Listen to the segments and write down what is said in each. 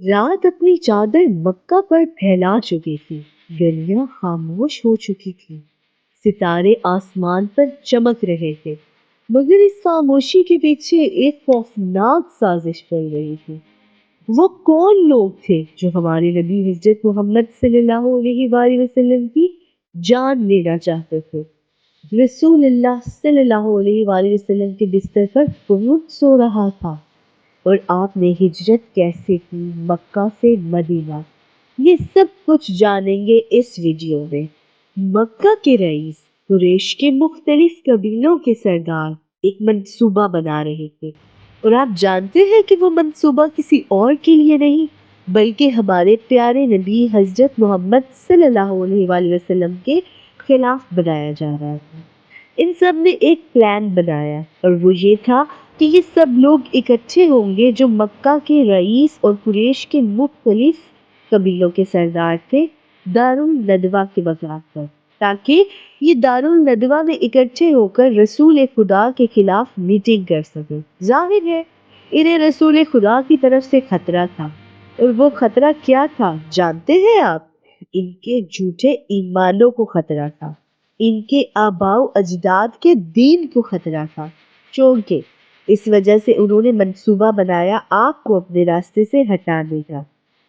رات اپنی چادر مکہ پر پھیلا چکی تھی، گلیاں خاموش ہو چکی تھی، ستارے آسمان پر چمک رہے تھے، مگر اس خاموشی کے پیچھے ایک خوفناک سازش چل رہی تھی۔ وہ کون لوگ تھے جو ہمارے نبی حضرت محمد صلی اللہ علیہ وآلہ وسلم کی جان لینا چاہتے تھے؟ رسول اللہ صلی اللہ علیہ وآلہ وسلم کے بستر پر بہت سو رہا تھا، اور آپ نے ہجرت کیسے کی مکہ سے مدینہ، یہ سب کچھ جانیں گے اس ویڈیو میں۔ مکہ کے رئیس قریش کے مختلف قبیلوں کے سردار ایک منصوبہ بنا رہے تھے، اور آپ جانتے ہیں کہ وہ منصوبہ کسی اور کے لیے نہیں بلکہ ہمارے پیارے نبی حضرت محمد صلی اللہ علیہ وآلہ وسلم کے خلاف بنایا جا رہا تھا۔ ان سب نے ایک پلان بنایا، اور وہ یہ تھا کہ یہ سب لوگ اکٹھے ہوں گے جو مکہ کے رئیس اور قریش کے مختلف قبیلوں کے سردار تھے دارالندوہ کے مقام پر، تاکہ یہ دارالندوہ میں اکٹھے ہو کر رسول خدا کے خلاف میٹنگ کر سکیں۔ ظاہر ہے انہیں رسول خدا کی طرف سے خطرہ تھا، اور وہ خطرہ کیا تھا جانتے ہیں آپ؟ ان کے جھوٹے ایمانوں کو خطرہ تھا، ان کے آباء و اجداد کے دین کو خطرہ تھا، چونکہ اس وجہ سے انہوں نے منصوبہ بنایا آپ کو اپنے راستے سے ہٹانے کا۔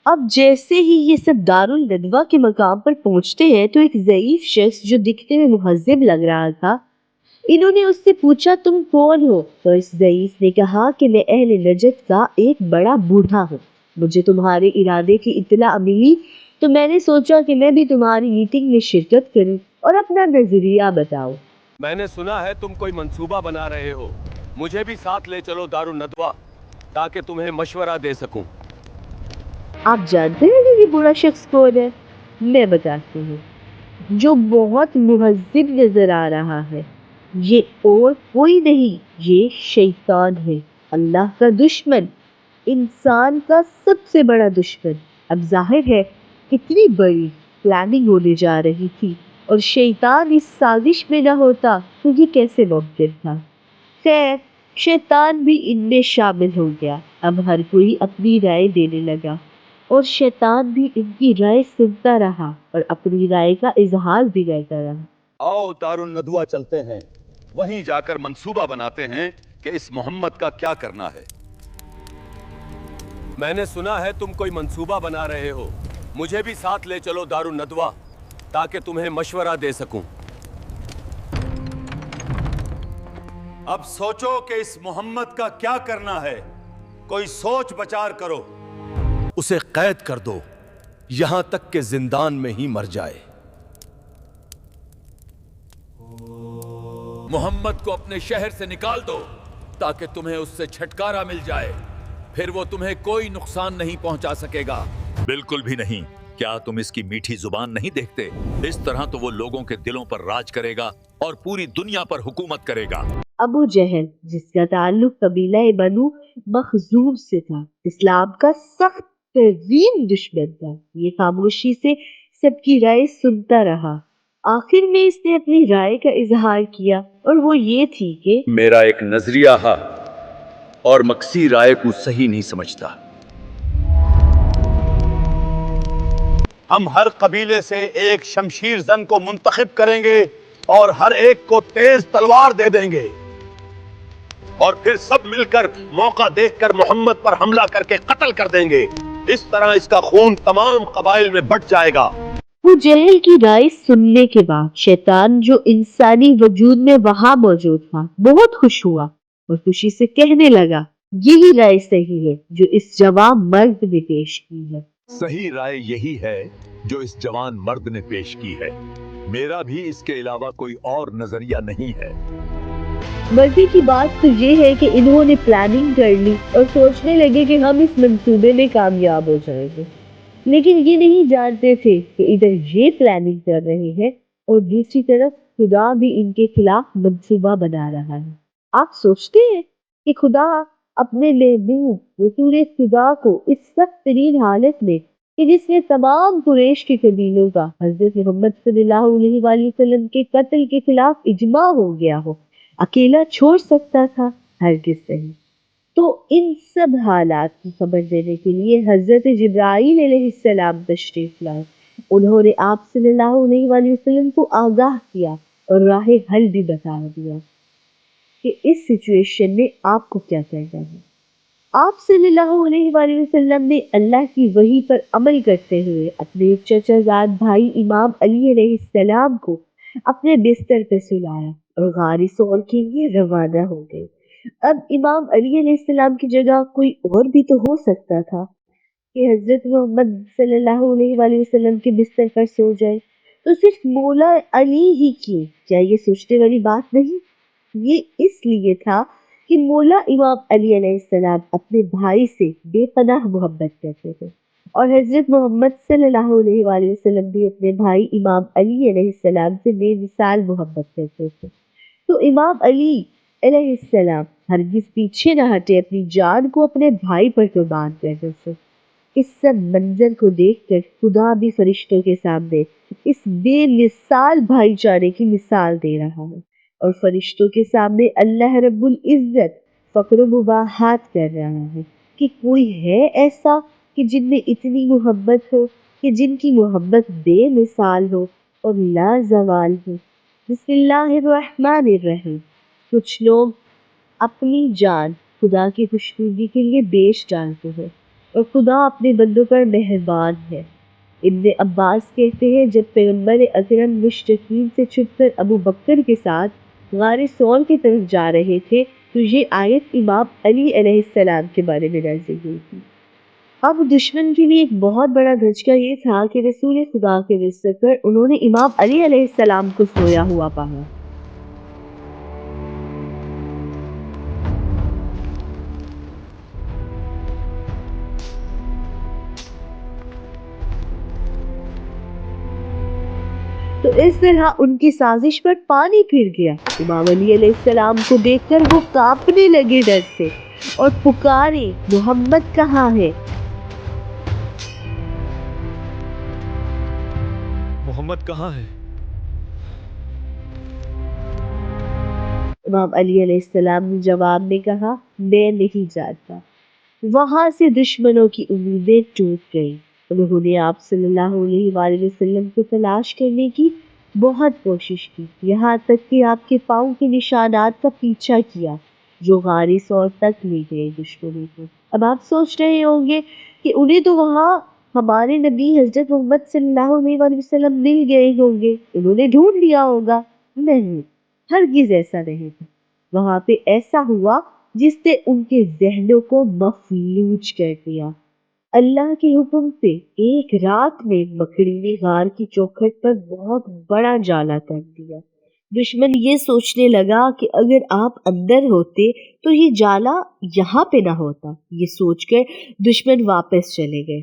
اب جیسے ہی یہ سب دارالندوہ کے مقام پر پہنچتے ہیں تو ایک ضعیف شخص جو دکھنے میں مہذب لگ رہا تھا، انہوں نے اس سے پوچھا تم کون ہو؟ تو اس ضعیف نے کہا کہ میں اہل نجد کا ایک بڑا بوڑھا ہوں، مجھے تمہارے ارادے کی اطلاع ملی تو میں نے سوچا کہ میں بھی تمہاری میٹنگ میں شرکت کروں اور اپنا نظریہ بتاؤں۔ میں نے سنا ہے تم کوئی منصوبہ بنا رہے ہو، مجھے بھی ساتھ لے چلو دارالندوہ تاکہ تمہیں مشورہ دے سکوں۔ آپ جانتے ہیں کہ یہ بڑا شخص کون ہے؟ میں بتاتی ہوں۔ جو بہت مہذب نظر آ رہا ہے، یہ اور کوئی نہیں، یہ شیطان ہے، اللہ کا دشمن، انسان کا سب سے بڑا دشمن۔ اب ظاہر ہے کتنی بڑی پلاننگ ہونے جا رہی تھی، اور شیطان اس سازش میں نہ ہوتا تو یہ کیسے ممکن تھا؟ خیر، شیطان بھی ان میں شامل ہو گیا۔ اب ہر کوئی اپنی رائے دینے لگا، اور شیطان بھی ان کی رائے سنتا رہا اور اپنی رائے کا اظہار بھی کرتا رہا۔ آؤ دارالندوہ چلتے ہیں، وہیں جا کر منصوبہ بناتے ہیں کہ اس محمد کا کیا کرنا ہے۔ میں نے سنا ہے تم کوئی منصوبہ بنا رہے ہو، مجھے بھی ساتھ لے چلو دارالندوہ تاکہ تمہیں مشورہ دے سکوں۔ اب سوچو کہ اس محمد کا کیا کرنا ہے، کوئی سوچ بچار کرو۔ اسے قید کر دو یہاں تک کہ زندان میں ہی مر جائے۔ محمد کو اپنے شہر سے نکال دو تاکہ تمہیں اس سے چھٹکارا مل جائے، پھر وہ تمہیں کوئی نقصان نہیں پہنچا سکے گا۔ بالکل بھی نہیں۔ کیا تم اس کی میٹھی زبان نہیں دیکھتے؟ اس طرح تو وہ لوگوں کے دلوں پر راج کرے گا اور پوری دنیا پر حکومت کرے گا۔ ابو جہل، جس کا تعلق قبیلہ بنو مخزوم سے تھا، اسلام کا سخت ترین دشمن تھا، یہ خاموشی سے سب کی رائے سنتا رہا۔ آخر میں اس نے اپنی رائے کا اظہار کیا، اور وہ یہ تھی کہ میرا ایک نظریہ ہے اور مکسی رائے کو صحیح نہیں سمجھتا۔ ہم ہر قبیلے سے ایک شمشیر زن کو منتخب کریں گے اور ہر ایک کو تیز تلوار دے دیں گے، اور پھر سب مل کر موقع دیکھ کر محمد پر حملہ کر کے قتل کر دیں گے۔ اس طرح اس کا خون تمام قبائل میں بٹ جائے گا۔ ابو جہل کی رائے سننے کے بعد شیطان جو انسانی وجود میں وہاں موجود تھا بہت خوش ہوا، اور خوشی سے کہنے لگا یہی رائے صحیح ہے جو اس جوان مرد نے پیش کی ہے۔ صحیح رائے یہی ہے جو اس جوان مرد نے پیش کی ہے، میرا بھی اس کے علاوہ کوئی اور نظریہ نہیں ہے۔ مزے کی بات تو یہ ہے کہ انہوں نے پلاننگ کر لی اور سوچنے لگے کہ ہم اس منصوبے میں کامیاب ہو جائیں گے، لیکن یہ نہیں جانتے تھے کہ ادھر یہ پلاننگ کر رہے ہیں اور دوسری طرف خدا بھی ان کے خلاف منصوبہ بنا رہا ہے۔ آپ سوچتے ہیں کہ خدا اپنے محبوب رسول خدا کو اس سخت ترین حالت میں کہ جس میں تمام قریش کے قبیلوں کا حضرت محمد صلی اللہ علیہ وآلہ وسلم کے قتل کے خلاف اجماع ہو گیا ہو، اکیلا چھوڑ سکتا تھا؟ ہرگز نہیں۔ تو ان سب حالات کی خبر دینے کے لیے حضرت جبرائیل علیہ السلام تشریف لائے۔ انہوں نے آپ صلی اللہ علیہ وآلہ وسلم کو آگاہ کیا اور راہ حل بھی بتا دیا کہ اس سچویشن میں آپ کو کیا کرنا ہے۔ آپ صلی اللہ علیہ وآلہ وسلم نے اللہ کی وحی پر عمل کرتے ہوئے اپنے چچا زاد بھائی امام علی علیہ السلام کو اپنے بستر پر سلایا اور غار ثور کے لیے روانہ ہو گئے۔ اب امام علی علیہ السلام کی جگہ کوئی اور بھی تو ہو سکتا تھا کہ حضرت محمد صلی اللہ علیہ وآلہ وسلم کے بستر پر سو جائے، تو صرف مولا علی ہی کیوں؟ کیا یہ سوچنے والی بات نہیں؟ یہ اس لیے تھا کہ مولا امام علی علیہ السلام اپنے بھائی سے بے پناہ محبت کرتے تھے، اور حضرت محمد صلی اللہ علیہ وآلہ وسلم بھی اپنے بھائی امام علی علیہ السلام سے بے مثال محبت کرتے تھے۔ تو امام علی علیہ السلام ہرگز پیچھے نہ ہٹے اپنی جان کو اپنے بھائی پر قربان کرنے سے۔ اس سب منظر کو دیکھ کر خدا بھی فرشتوں کے سامنے اس بے مثال بھائی چارے کی مثال دے رہا ہے، اور فرشتوں کے سامنے اللہ رب العزت فخر و مباحات کر رہا ہے کہ کوئی ہے ایسا کہ جن میں اتنی محبت ہو، کہ جن کی محبت بے مثال ہو اور لا زوال ہو۔ بسم اللہ الرحمن الرحیم۔ کچھ لوگ اپنی جان خدا کی خوشنودی کے لیے بیچ ڈالتے ہیں، اور خدا اپنے بندوں پر مہربان ہے۔ ابن عباس کہتے ہیں جب پیغمبر اکرم مشرکین سے چھپ کر ابو بکر کے ساتھ غار ثور کی طرف جا رہے تھے تو یہ آیت امام علی علیہ السلام کے بارے میں نازل ہوئی تھی۔ اب دشمن کے لیے ایک بہت بڑا دھچکا یہ تھا کہ رسول خدا کے بستر پر انہوں نے امام علی علیہ السلام کو سویا ہوا پایا۔ تو اس طرح ان کی سازش پر پانی پھر گیا۔ امام علی علیہ السلام کو دیکھ کر وہ کانپنے لگے ڈر سے اور پکارے، محمد کہاں ہے؟ محمد کہاں ہے؟ امام علی علیہ السلام نے جواب میں کہا، میں نہیں جانتا۔ وہاں سے دشمنوں کی امیدیں ٹوٹ گئیں۔ انہوں نے آپ صلی اللہ علیہ وآلہ وسلم کو تلاش کرنے کی بہت کوشش کی، یہاں تک کہ آپ کے پاؤں کے نشانات کا پیچھا کیا جو غار ثور تک لے گئے دشمنوں کو۔ اب آپ سوچ رہے ہوں گے کہ انہیں تو وہاں ہمارے نبی حضرت محمد صلی اللہ علیہ وآلہ وسلم مل گئے ہوں گے، انہوں نے ڈھونڈ لیا ہوگا۔ نہیں، ہرگز ایسا نہیں تھا۔ وہاں پہ ایسا ہوا جس نے ان کے ذہنوں کو مفلوج کر دیا۔ اللہ کے حکم سے ایک رات میں مکڑی نے غار کی چوکھٹ پر بہت بڑا جالا کر دیا۔ دشمن یہ سوچنے لگا کہ اگر آپ اندر ہوتے تو یہ جالا یہاں پہ نہ ہوتا۔ یہ سوچ کر دشمن واپس چلے گئے۔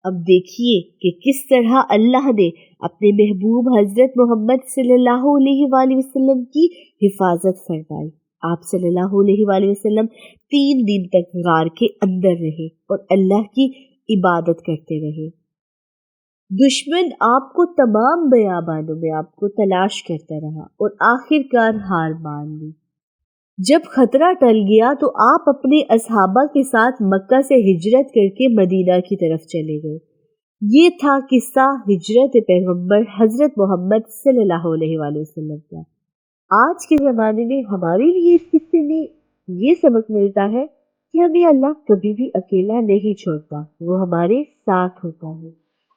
اب دیکھیے کہ کس طرح اللہ نے اپنے محبوب حضرت محمد صلی اللہ علیہ وآلہ وسلم کی حفاظت فرمائی۔ آپ صلی اللہ علیہ وآلہ وسلم 3 دن تک غار کے اندر رہے اور اللہ کی عبادت کرتے رہے۔ دشمن آپ کو تمام بیابانوں میں آپ کو تلاش کرتا رہا اور آخر کار ہار مان لی۔ جب خطرہ ٹل گیا تو آپ اپنے اصحابہ کے ساتھ مکہ سے ہجرت کر کے مدینہ کی طرف چلے گئے۔ یہ تھا قصہ ہجرت پیغمبر حضرت محمد صلی اللہ علیہ وآلہ وسلم کا۔ آج کے زمانے میں ہمارے لیے اس قصے میں یہ سبق ملتا ہے کہ ہمیں اللہ کبھی بھی اکیلا نہیں چھوڑتا، وہ ہمارے ساتھ ہوتا ہے۔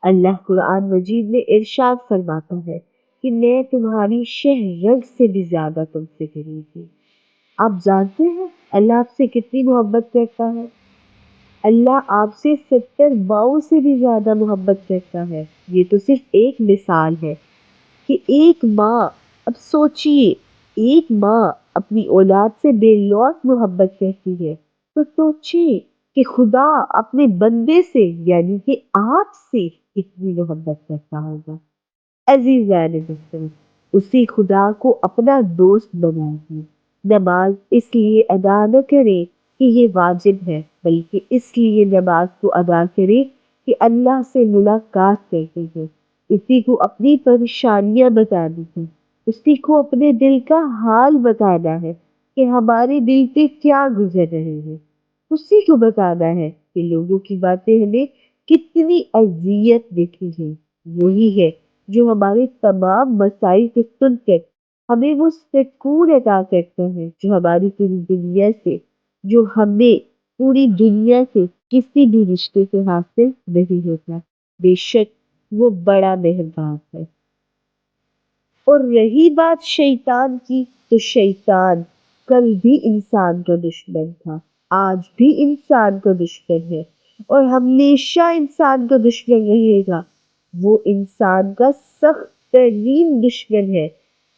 اللہ قرآن مجید میں ارشاد فرماتا ہے کہ میں تمہاری شہرگ سے بھی زیادہ تم سے قریب ہوں۔ آپ جانتے ہیں اللہ آپ سے کتنی محبت کرتا ہے؟ اللہ آپ سے 70 ماؤں سے بھی زیادہ محبت کرتا ہے۔ یہ تو صرف ایک مثال ہے کہ ایک ماں، اب سوچئے ایک ماں اپنی اولاد سے بے لوث محبت کرتی ہے، تو سوچئے کہ خدا اپنے بندے سے یعنی کہ آپ سے کتنی محبت کرتا ہوگا۔ عزیزان مسلم، اسی خدا کو اپنا دوست بنائیے۔ نماز اس لیے ادا نہ کریں کہ یہ واجب ہے، بلکہ اس لیے نماز کو ادا کریں کہ اللہ سے ملاقات کرتے ہیں، اسی کو اپنی پریشانیاں بتانی ہیں، اسی کو اپنے دل کا حال بتانا ہے، کہ ہمارے دل سے کیا گزر رہے ہیں، اسی کو بتانا ہے کہ لوگوں کی باتیں ہمیں کتنی اذیت دیتی ہیں۔ وہی ہے جو ہمارے تمام مسائل سے سن کر ہمیں وہ سکون عطا کرتا ہے جو ہماری پوری دنیا سے کسی بھی رشتے سے حاصل نہیں ہوتا۔ بے شک وہ بڑا مہربان ہے۔ اور رہی بات شیطان کی، تو شیطان کل بھی انسان کا دشمن تھا، آج بھی انسان کا دشمن ہے اور ہمیشہ انسان کا دشمن رہے گا۔ وہ انسان کا سخت ترین دشمن ہے۔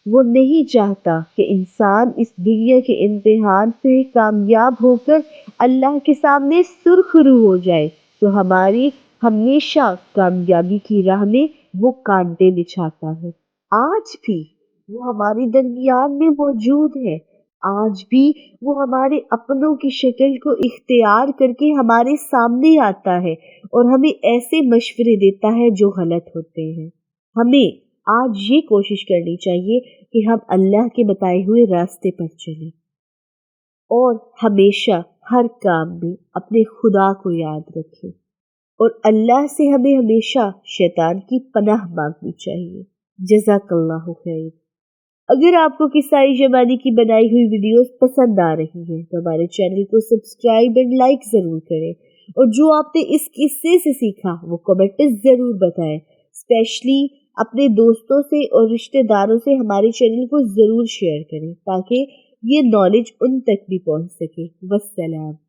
وہ نہیں چاہتا کہ انسان اس دنیا کے امتحان سے کامیاب ہو کر اللہ کے سامنے سرخرو ہو جائے، تو ہماری ہمیشہ کامیابی کی راہ میں وہ کانٹے بچھاتا ہے۔ آج بھی وہ ہمارے درمیان میں موجود ہے، آج بھی وہ ہمارے اپنوں کی شکل کو اختیار کر کے ہمارے سامنے آتا ہے اور ہمیں ایسے مشورے دیتا ہے جو غلط ہوتے ہیں۔ ہمیں آج یہ کوشش کرنی چاہیے کہ ہم اللہ کے بتائے ہوئے راستے پر چلیں اور ہمیشہ ہر کام میں اپنے خدا کو یاد رکھیں، اور اللہ سے ہمیں ہمیشہ شیطان کی پناہ مانگنی چاہیے۔ جزاک اللہ خیر۔ اگر آپ کو قصہ شبانی کی بنائی ہوئی ویڈیوز پسند آ رہی ہیں تو ہمارے چینل کو سبسکرائب اور لائک ضرور کریں، اور جو آپ نے اس قصے سے سیکھا وہ کمنٹ میں ضرور بتائیں۔ اسپیشلی اپنے دوستوں سے اور رشتہ داروں سے ہمارے چینل کو ضرور شیئر کریں تاکہ یہ نالج ان تک بھی پہنچ سکے۔ والسلام۔